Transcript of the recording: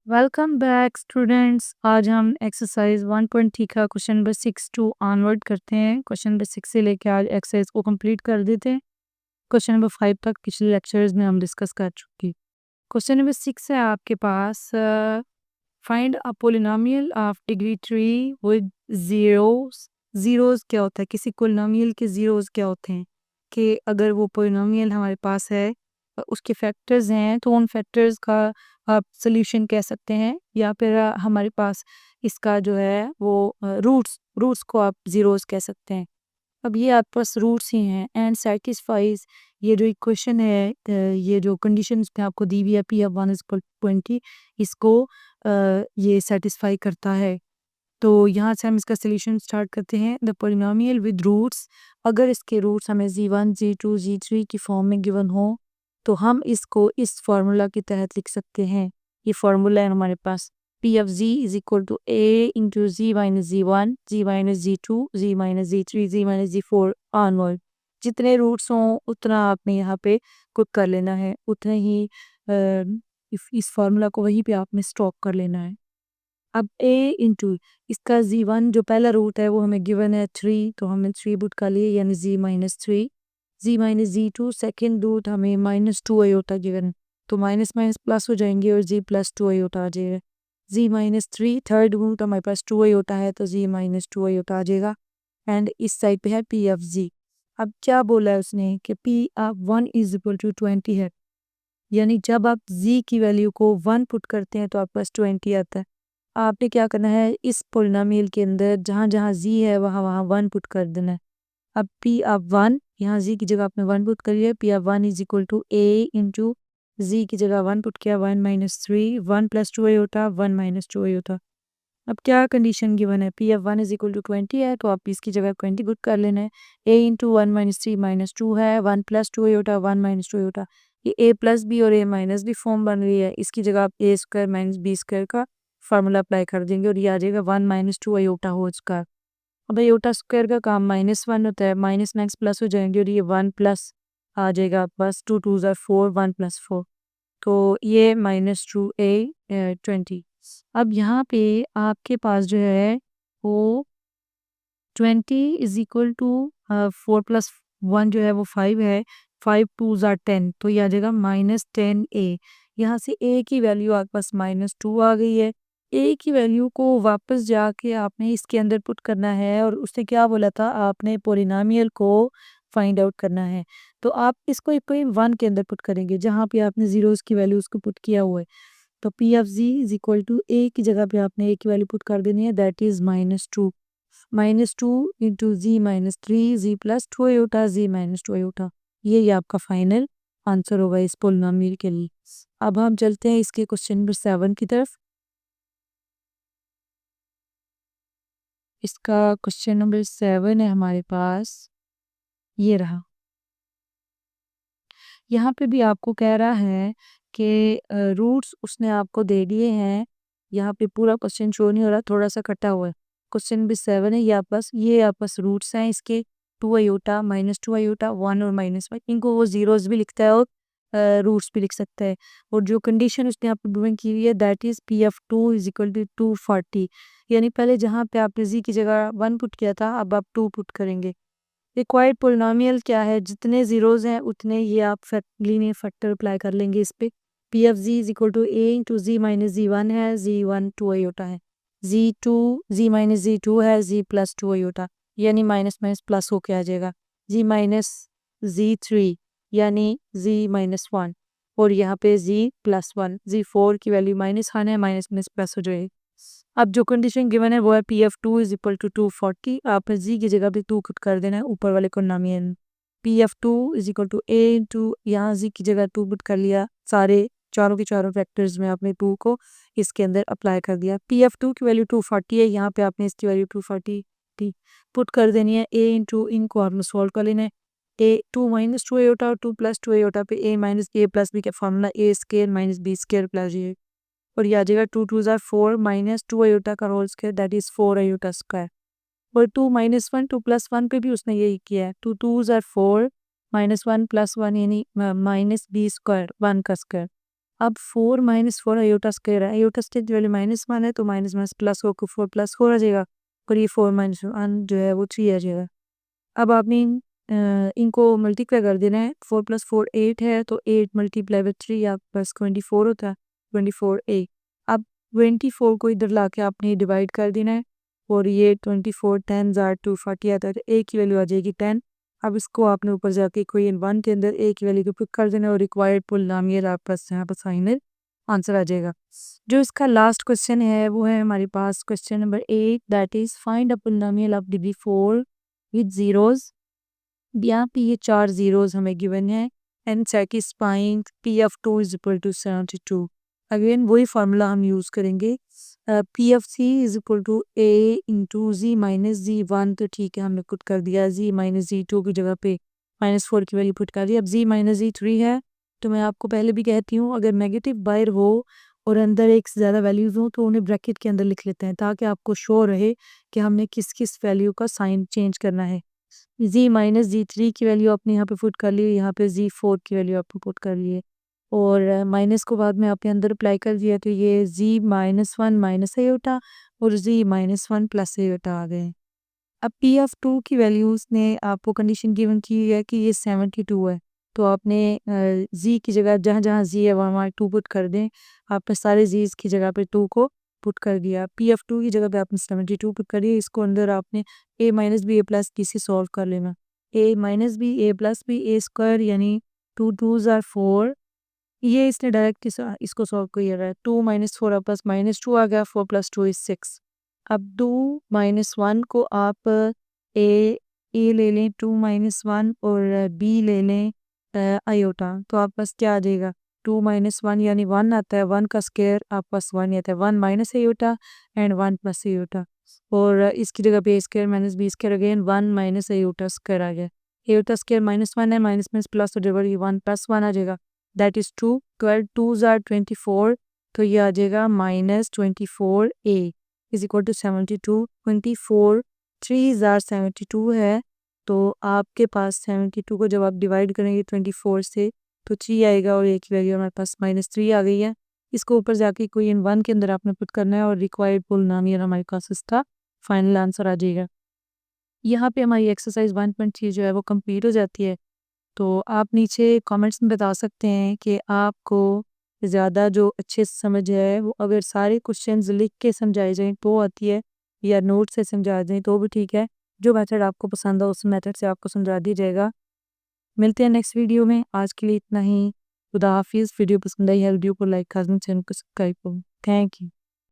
Welcome back students. आज हम exercise 1.3 का क्वेश्चन नंबर 6 टू ऑनवर्ड करते हैं। क्वेश्चन नंबर 6 से लेके आज एक्सरसाइज को कंप्लीट कर देते हैं। क्वेश्चन नंबर 5 तक पिछले लेक्चर्स में हम डिस्कस कर चुके। क्वेश्चन नंबर 6 है आपके पास, find a polynomial of degree 3 with zeros. Zeros क्या होता है, किसी पोलिनोमियल के जीरोस क्या होते हैं कि अगर वो पोलिनोमियल हमारे पास है उसके फैक्टर्स हैं तो उन फैक्टर्स का आप सोल्यूशन कह सकते हैं, या फिर हमारे पास इसका जो है वो रूट्स रूट्स को आप जीरोस कह सकते हैं। अब ये आपके पास रूट्स ही हैं एंड सेटिस्फाइज, ये जो इक्वेशन है, ये जो कंडीशन इसमें आपको दी हुई है पी ऑफ 1 इज इक्वल 20, इसको ये सेटिस्फाई करता है। तो यहाँ से हम इसका सोल्यूशन स्टार्ट करते हैं। द पोलिनोमियल विद रूट्स, अगर इसके रूट्स हमें z1 z2 z3 की फॉर्म में गिवन हो तो हम इसको इस फार्मूला के तहत लिख सकते हैं। ये फार्मूला है हमारे पास, P of z is equal to a into z minus z1 z minus z2 z minus z3 z minus z4 onward. जितने रूट्स हों उतना आपने यहाँ पे पुट कर लेना है, उतने ही इस फार्मूला को वहीं पे आपने स्टॉक कर लेना है। अब a इंटू इसका z1 जो पहला रूट है वो हमें गिवन है 3, तो हमने 3 पुट कर लिए यानी z minus 3। z minus z2 second root हमें माइनस 2 आयोटा गिवन है, तो माइनस माइनस प्लस हो जाएंगे और z प्लस 2 आयोटा आ जाएगा। z माइनस 3 थर्ड रूट हमारे पास 2 आयोटा है तो z माइनस 2 आयोटा आ जाएगा। एंड इस साइड पे है p ऑफ z। अब क्या बोला है उसने कि p of 1 is equal to 20 है, यानी जब आप z की वैल्यू को 1 पुट करते हैं तो आपके पास 20 आता है। आपने क्या करना है, इस पोलिनोमियल के अंदर जहाँ जहाँ z है वहाँ वहाँ 1 पुट कर देना है। अब p ऑफ 1, यहाँ z की जगह आपने 1 पुट करिए, p of 1 is equal to a into z की जगह 1 पुट किया 1 minus 3 1 plus 2 iota 1 minus 2 iota. अब क्या कंडीशन गिवन है, P of 1 is equal to 20 है तो आप इसकी जगह 20 पुट कर लेना है। a इंटू 1 माइनस 3 माइनस 2 है, 1 प्लस 2 आयोटा 1 माइनस 2 आयोटा। ये a प्लस बी और a माइनस बी फॉर्म बन रही है, इसकी जगह आप a square minus B square का फार्मूला अप्लाई कर देंगे और ये आ जाएगा 1 माइनस 2 आयोटा होल स्क्वायर। अब आयोटा स्क्वायर का काम -1 होता है, माइनस माइनस प्लस हो जाएंगे और ये 1 प्लस आ जाएगा आपके पास, 2 2 ज़ार 4 1 प्लस 4, तो ये -2a 20। अब यहाँ पे आपके पास जो है वो 20 इज इक्वल टू 4 प्लस 1 जो है वो 5 है, 5 2 ज़ार 10, तो ये आ जाएगा -10a। यहाँ से a की वैल्यू आपके पास -2 आ गई है। a की वैल्यू को वापस जाके आपने इसके अंदर पुट करना है और उसने क्या बोला था, आपने पोलिनोमियल को फाइंड आउट करना है। तो आप इसको एक कोई 1 के अंदर पुट करेंगे जहाँ पे आपने जीरोस की वैल्यू उसको पुट किया हुआ है। तो P of z is equal to a की जगह पे आपने a की वैल्यू पुट कर देनी है, that is -2 -2 into z minus 3 z plus 2 iota z minus 2 iota. ये आपका फाइनल आंसर होगा इस पोलिनोमियल के लिए। अब हम चलते हैं इसके क्वेश्चन नंबर 7 की तरफ। इसका क्वेश्चन नंबर 7 है हमारे पास, ये रहा। यहाँ पे भी आपको कह रहा है कि रूट्स उसने आपको दे दिए हैं। यहाँ पे पूरा क्वेश्चन शो नहीं हो रहा, थोड़ा सा कटा हुआ है। क्वेश्चन भी 7 है, ये आपके पास रूट्स हैं इसके 2 आयोटा -2 आयोटा 1 और -1, इनको वो जीरोस भी लिखता है और रूट्स भी लिख सकता है। और जो कंडीशन उसने आपको गिवन की हुई है that is P of 2 is equal to 240, यानी पहले जहाँ पे आपने जी की जगह 1 पुट किया था अब आप 2 पुट करेंगे। रिक्वायर्ड पोलिनोमियल क्या है, जितने जीरोज हैं उतने ये आप लीनियर फैक्टर अप्लाई कर लेंगे इस पे। P of G is equal to A into G minus जी1 है, जी1 2 आयोटा है, जी2 जी माइनस जी2 है, जी प्लस 2 आयोटा, यानी माइनस माइनस प्लस होके आ जाएगा, जी माइनस जी3 यानी जी माइनस 1, और यहाँ पे जी प्लस 1, जी4 की वैल्यू माइनस आना है, माइनस माइनस प्लस हो जाएगी। अब जो कंडीशन गिवन है वो है P F 2 is equal to 240, आपने जी की जगह पे 2 पुट कर देना है ऊपर वाले polynomial. P F 2 is equal to A into यहाँ जी की जगह 2 पुट कर लिया, सारे चारों के चारों फैक्टर्स में आपने 2 को इसके अंदर अप्लाई कर दिया। पी एफ 2 की वैल्यू 240 है, यहाँ पे आपने इसकी वैल्यू 240 पुट कर देनी है। ए इंटू इनको आपने सॉल्व कर लेना है, ए 2 माइनस 2 एटा और 2 प्लस 2 एटा पे A minus A plus B का formula A square minus B square plus ये, और ये आ जाएगा 2 2 ज़ार 4 माइनस 2 आयोटा का whole square that is 4 iota square, और 2 माइनस 1 2 प्लस 1 पे भी उसने यही किया है, 2 2 ज़ार 4 माइनस 1 प्लस 1 यानी माइनस बी स्क्वायर 1 का स्क्वायर, अब 4 माइनस 4 आयोटा स्क्वायर है, आयोटा स्क्वायर की वैल्यू -1 है तो माइनस माइनस प्लस होकर 4 + 4 आ जाएगा और ये 4 - 1 जो है वो 3 आ जाएगा। अब आपने इनको मल्टीप्लाई कर देना है, 4 + 4 8 है तो 8 × 3 आपके पास 24 होता है, 24a। अब 24 को इधर लाके आपने डिवाइड कर देना है और ये 24 10 are 240 आता है तो a की वैल्यू आ जाएगी 10। अब इसको आपने ऊपर जाके इक्वेशन 1 के अंदर a की वैल्यू को पुट कर देना और रिक्वायर्ड पॉलिनोमियल आपके पास यहाँ पर फाइनल आंसर आ जाएगा। जो इसका लास्ट क्वेश्चन है वो है हमारे पास question number 8, that is find a polynomial of degree 4 with zeros. यहाँ पे ये 4 ज़ीरोज़ हमें गिवन है and satisfying P of 2 is equal to 72। Again वही फार्मूला हम यूज़ करेंगे, P of C is equal to A into G minus G one, तो ठीक है हमने पुट कर दिया जी माइनस जी टू की जगह पे -4 की वैल्यू पुट कर दी। अब जी माइनस जी 3 है तो मैं आपको पहले भी कहती हूँ अगर नेगेटिव बाहर हो और अंदर एक से ज़्यादा वैल्यूज़ हो तो उन्हें ब्रैकेट के अंदर लिख लेते हैं ताकि आपको शो रहे कि हमने किस किस वैल्यू का साइन चेंज करना है। जी माइनस जी 3 की वैल्यू आपने यहाँ पे पुट कर ली, यहाँ पे जी 4 की वैल्यू आपने पुट कर ली है और माइनस को बाद में आपने अंदर अप्लाई कर दिया तो ये जी -1 माइनस आयोटा और जी -1 प्लस आयोटा आ गए। अब पी ऑफ 2 की वैल्यूज़ ने आपको कंडीशन गिवन की है कि ये 72 है तो आपने जी की जगह जहाँ-जहाँ जी है वहाँ 2 पुट कर दें। आपने सारे जीज़ की जगह पे 2 को पुट कर दिया। पी ऑफ 2 की जगह पे आपने 72 पुट कर दिया। इसको अंदर आपने a minus B A plus B से सॉल्व कर लेना। a minus B A plus B A square यानी 2 2s are 4। ये इसने डायरेक्ट इसको सॉल्व किया है। 2 - 4 प्लस -2 आ गया, 4 + 2 इज़ 6। अब 2 - 1 को आप ए ले लें 2 - 1 और बी ले लें आयोटा तो आपके पास क्या आ जाएगा 2 - 1 यानी 1 आता है, 1 का स्क्वायर आपके पास 1 ही आता है, 1 minus iota and 1 plus iota और इसकी जगह पे A square minus B square again 1 minus iota square आ गया। आयोटा स्क्वायर -1 है, माइनस माइनस प्लस हो जाएगा, ये 1 + 1 आ जाएगा, दैट इज़ 2। 12 2s are 24 तो ये आ जाएगा -24a is equal to 72। 24 3s are 72 है तो आपके पास 72 को जब आप डिवाइड करेंगे 24 से तो 3 आएगा और a की वैल्यू हमारे पास -3 आ गई है। इसको ऊपर जाके इक्वेशन 1 के अंदर आपने पुट करना है और रिक्वायर्ड पॉलिनोमियल हमारे पास इसका फाइनल आंसर आ जाएगा। यहाँ पे हमारी एक्सरसाइज 1.3 जो है वो कंप्लीट हो जाती है। तो आप नीचे कमेंट्स में बता सकते हैं कि आपको ज़्यादा जो अच्छे से समझ है वो अगर सारे क्वेश्चंस लिख के समझाए जाएँ तो आती है या नोट से समझा दें तो भी ठीक है। जो मेथड आपको पसंद हो उस मेथड से आपको समझा दिया जाएगा। मिलते हैं नेक्स्ट वीडियो में, आज के लिए इतना ही। खुदा हाफिज़। वीडियो पसंद आई है वीडियो को लाइक कर दें, चैनल को सब्सक्राइब करें। Thank you.